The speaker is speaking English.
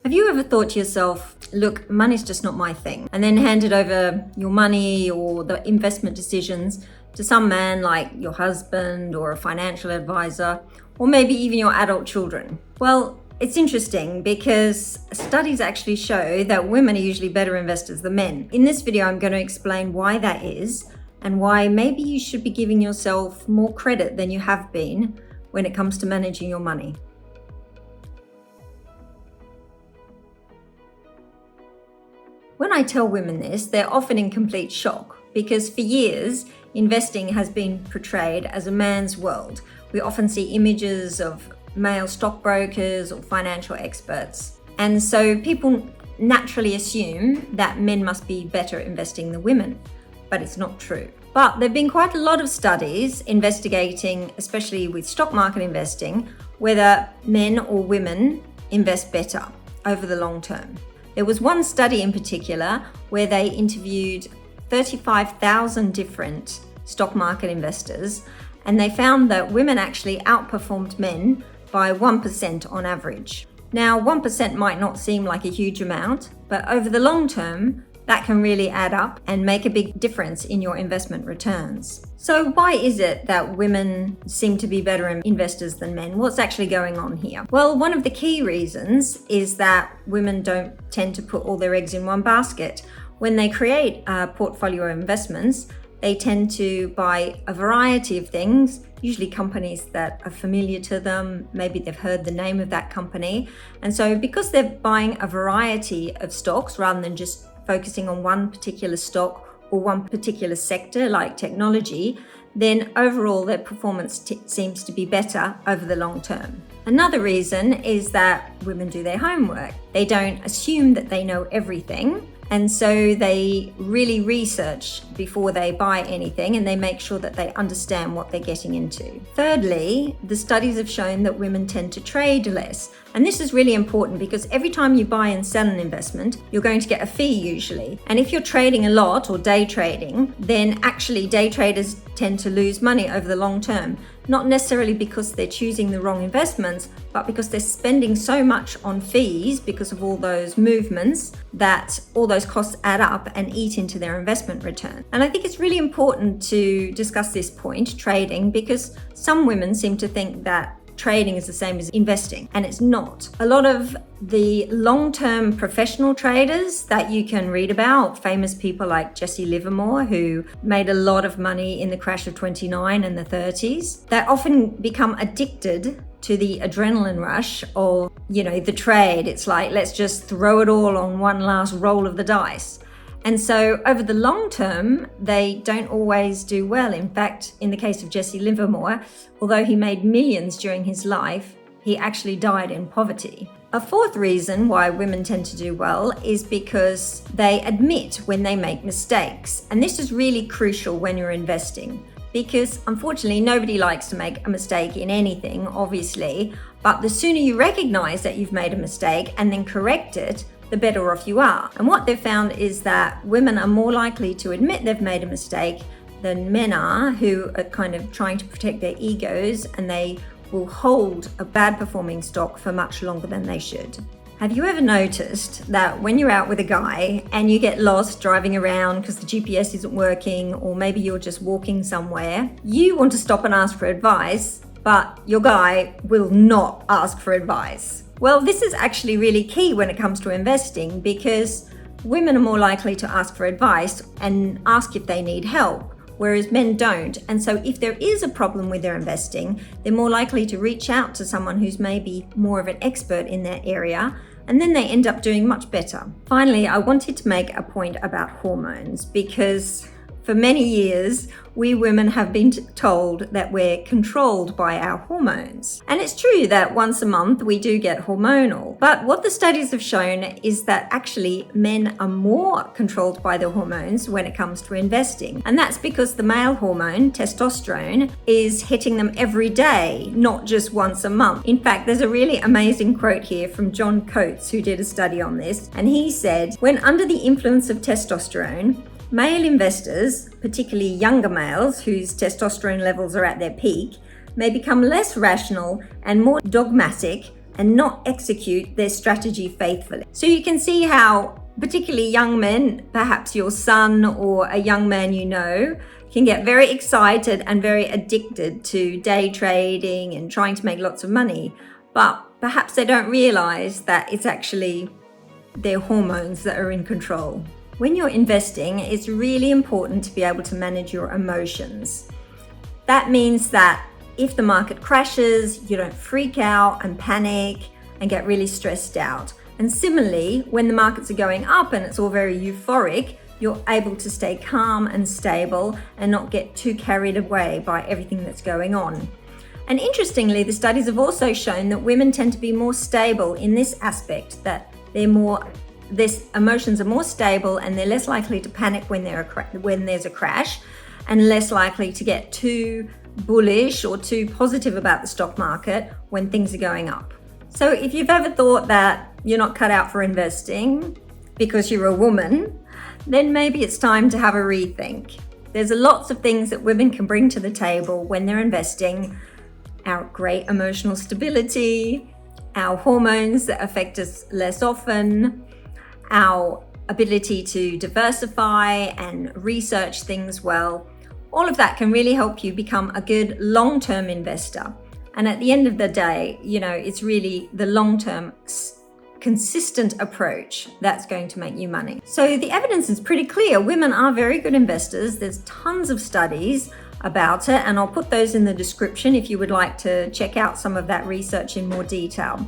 Have you ever thought to yourself, look, money's just not my thing, and then handed over your money or the investment decisions to some man like your husband or a financial advisor, or maybe even your adult children? Well, it's interesting because studies actually show that women are usually better investors than men. In this video, I'm going to explain why that is and why maybe you should be giving yourself more credit than you have been when it comes to managing your money. When I tell women this, they're often in complete shock because for years, investing has been portrayed as a man's world. We often see images of male stockbrokers or financial experts. And so people naturally assume that men must be better investing than women, but it's not true. But there have been quite a lot of studies investigating, especially with stock market investing, whether men or women invest better over the long term. There was one study in particular where they interviewed 35,000 different stock market investors, and they found that women actually outperformed men by 1% on average. Now, 1% might not seem like a huge amount, but over the long term, that can really add up and make a big difference in your investment returns. So why is it that women seem to be better investors than men? What's actually going on here? Well, one of the key reasons is that women don't tend to put all their eggs in one basket. When they create a portfolio of investments, they tend to buy a variety of things, usually companies that are familiar to them. Maybe they've heard the name of that company. And so because they're buying a variety of stocks rather than just focusing on one particular stock or one particular sector like technology, then overall their performance seems to be better over the long term. Another reason is that women do their homework. They don't assume that they know everything, and so they really research before they buy anything, and they make sure that they understand what they're getting into. Thirdly, the studies have shown that women tend to trade less. And this is really important because every time you buy and sell an investment, you're going to get a fee usually. And if you're trading a lot or day trading, then actually day traders tend to lose money over the long term. Not necessarily because they're choosing the wrong investments, but because they're spending so much on fees because of all those movements that all those costs add up and eat into their investment return. And I think it's really important to discuss this point, trading, because some women seem to think that trading is the same as investing, and it's not. A lot of the long-term professional traders that you can read about, famous people like Jesse Livermore, who made a lot of money in the crash of 29 and the 30s, they often become addicted to the adrenaline rush of, the trade. It's like, let's just throw it all on one last roll of the dice. And so over the long term, they don't always do well. In fact, in the case of Jesse Livermore, although he made millions during his life, he actually died in poverty. A fourth reason why women tend to do well is because they admit when they make mistakes. And this is really crucial when you're investing, because unfortunately, nobody likes to make a mistake in anything, obviously. But the sooner you recognize that you've made a mistake and then correct it, the better off you are. And what they've found is that women are more likely to admit they've made a mistake than men are, who are kind of trying to protect their egos, and they will hold a bad performing stock for much longer than they should. Have you ever noticed that when you're out with a guy and you get lost driving around because the GPS isn't working, or maybe you're just walking somewhere, you want to stop and ask for advice, but your guy will not ask for advice? Well, this is actually really key when it comes to investing, because women are more likely to ask for advice and ask if they need help, whereas men don't. And so if there is a problem with their investing, they're more likely to reach out to someone who's maybe more of an expert in their area, and then they end up doing much better. Finally, I wanted to make a point about hormones, because for many years, we women have been told that we're controlled by our hormones. And it's true that once a month we do get hormonal. But what the studies have shown is that actually men are more controlled by their hormones when it comes to investing. And that's because the male hormone, testosterone, is hitting them every day, not just once a month. In fact, there's a really amazing quote here from John Coates, who did a study on this. And he said, when under the influence of testosterone, male investors, particularly younger males whose testosterone levels are at their peak, may become less rational and more dogmatic and not execute their strategy faithfully. So you can see how particularly young men, perhaps your son or a young man you know, can get very excited and very addicted to day trading and trying to make lots of money. But perhaps they don't realize that it's actually their hormones that are in control. When you're investing, it's really important to be able to manage your emotions. That means that if the market crashes, you don't freak out and panic and get really stressed out. And similarly, when the markets are going up and it's all very euphoric, you're able to stay calm and stable and not get too carried away by everything that's going on. And interestingly, the studies have also shown that women tend to be more stable in this aspect, that their emotions are more stable and they're less likely to panic when there's a crash, and less likely to get too bullish or too positive about the stock market when things are going up. So if you've ever thought that you're not cut out for investing because you're a woman, then maybe it's time to have a rethink. There's lots of things that women can bring to the table when they're investing. Our great emotional stability, our hormones that affect us less often, our ability to diversify and research things well. All of that can really help you become a good long-term investor. And at the end of the day, it's really the long-term consistent approach that's going to make you money. So the evidence is pretty clear. Women are very good investors. There's tons of studies about it, and I'll put those in the description if you would like to check out some of that research in more detail.